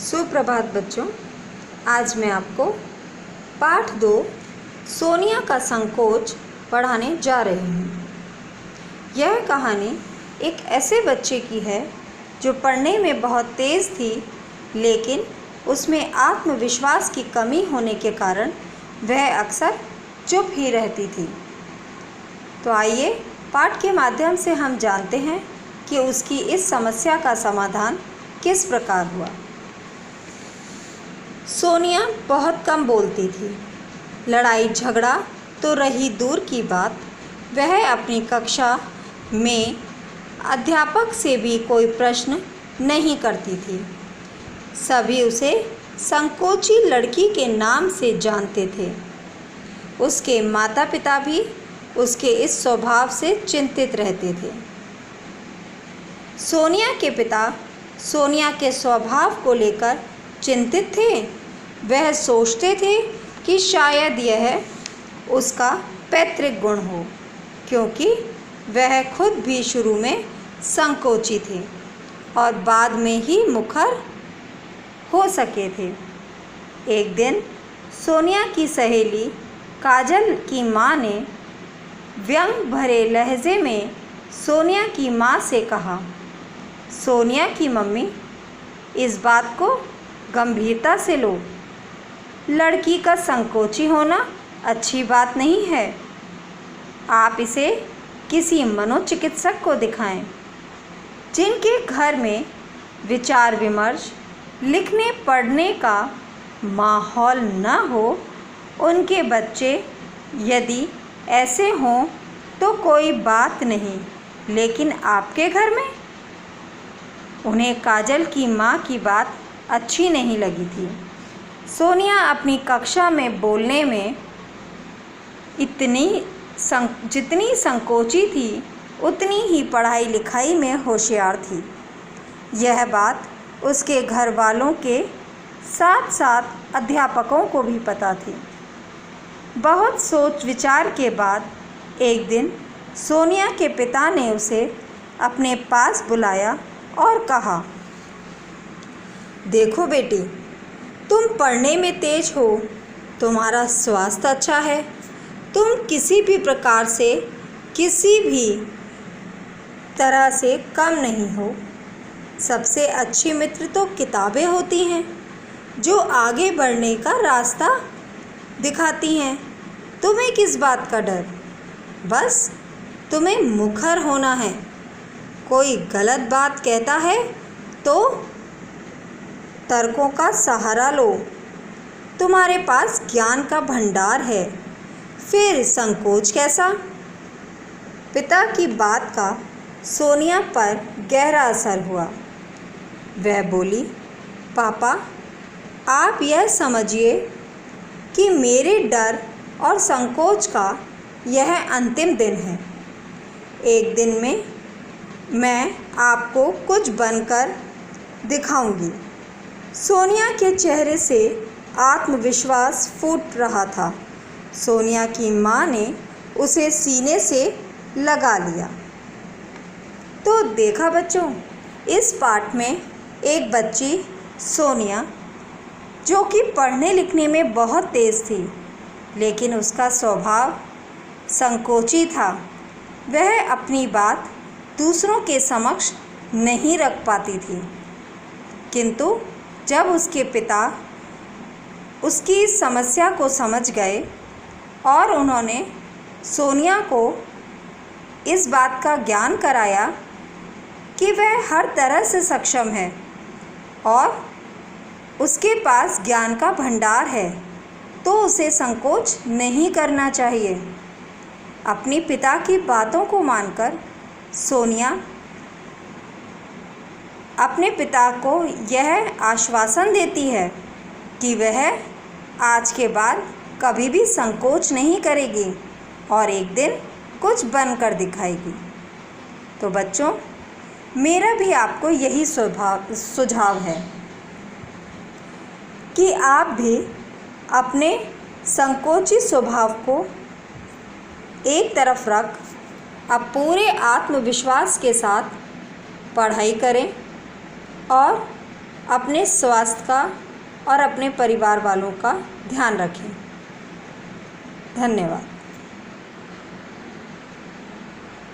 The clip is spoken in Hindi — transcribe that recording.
सुप्रभात बच्चों। आज मैं आपको पाठ 2 सोनिया का संकोच पढ़ाने जा रही हूँ। यह कहानी एक ऐसे बच्चे की है जो पढ़ने में बहुत तेज़ थी, लेकिन उसमें आत्मविश्वास की कमी होने के कारण वह अक्सर चुप ही रहती थी। तो आइए पाठ के माध्यम से हम जानते हैं कि उसकी इस समस्या का समाधान किस प्रकार हुआ। सोनिया बहुत कम बोलती थी। लड़ाई झगड़ा तो रही दूर की बात, वह अपनी कक्षा में अध्यापक से भी कोई प्रश्न नहीं करती थी। सभी उसे संकोची लड़की के नाम से जानते थे। उसके माता पिता भी उसके इस स्वभाव से चिंतित रहते थे। सोनिया के पिता सोनिया के स्वभाव को लेकर चिंतित थे। वह सोचते थे कि शायद यह उसका पैतृक गुण हो, क्योंकि वह खुद भी शुरू में संकोची थे और बाद में ही मुखर हो सके थे। एक दिन सोनिया की सहेली काजल की माँ ने व्यंग भरे लहजे में सोनिया की माँ से कहा, सोनिया की मम्मी, इस बात को गंभीरता से लो। लड़की का संकोची होना अच्छी बात नहीं है। आप इसे किसी मनोचिकित्सक को दिखाएं। जिनके घर में विचार विमर्श, लिखने पढ़ने का माहौल न हो, उनके बच्चे यदि ऐसे हों तो कोई बात नहीं, लेकिन आपके घर में? उन्हें काजल की माँ की बात अच्छी नहीं लगी थी। सोनिया अपनी कक्षा में बोलने में जितनी संकोची थी, उतनी ही पढ़ाई लिखाई में होशियार थी। यह बात उसके घर वालों के साथ साथ अध्यापकों को भी पता थी। बहुत सोच विचार के बाद एक दिन सोनिया के पिता ने उसे अपने पास बुलाया और कहा, देखो बेटी, तुम पढ़ने में तेज हो, तुम्हारा स्वास्थ्य अच्छा है, तुम किसी भी प्रकार से किसी भी तरह से कम नहीं हो। सबसे अच्छी मित्र तो किताबें होती हैं, जो आगे बढ़ने का रास्ता दिखाती हैं। तुम्हें किस बात का डर? बस तुम्हें मुखर होना है। कोई गलत बात कहता है तो तर्कों का सहारा लो। तुम्हारे पास ज्ञान का भंडार है, फिर संकोच कैसा? पिता की बात का सोनिया पर गहरा असर हुआ। वह बोली, पापा, आप यह समझिए कि मेरे डर और संकोच का यह अंतिम दिन है। एक दिन में मैं आपको कुछ बनकर दिखाऊंगी। सोनिया के चेहरे से आत्मविश्वास फूट रहा था। सोनिया की माँ ने उसे सीने से लगा लिया। तो देखा बच्चों, इस पाठ में एक बच्ची सोनिया, जो कि पढ़ने लिखने में बहुत तेज़ थी, लेकिन उसका स्वभाव संकोची था। वह अपनी बात दूसरों के समक्ष नहीं रख पाती थी। किंतु जब उसके पिता उसकी समस्या को समझ गए और उन्होंने सोनिया को इस बात का ज्ञान कराया कि वह हर तरह से सक्षम है और उसके पास ज्ञान का भंडार है, तो उसे संकोच नहीं करना चाहिए। अपने पिता की बातों को मानकर सोनिया अपने पिता को यह आश्वासन देती है कि वह आज के बाद कभी भी संकोच नहीं करेगी और एक दिन कुछ बनकर दिखाएगी। तो बच्चों, मेरा भी आपको यही सुझाव है कि आप भी अपने संकोची स्वभाव को एक तरफ रख अब पूरे आत्मविश्वास के साथ पढ़ाई करें और अपने स्वास्थ्य का और अपने परिवार वालों का ध्यान रखें। धन्यवाद।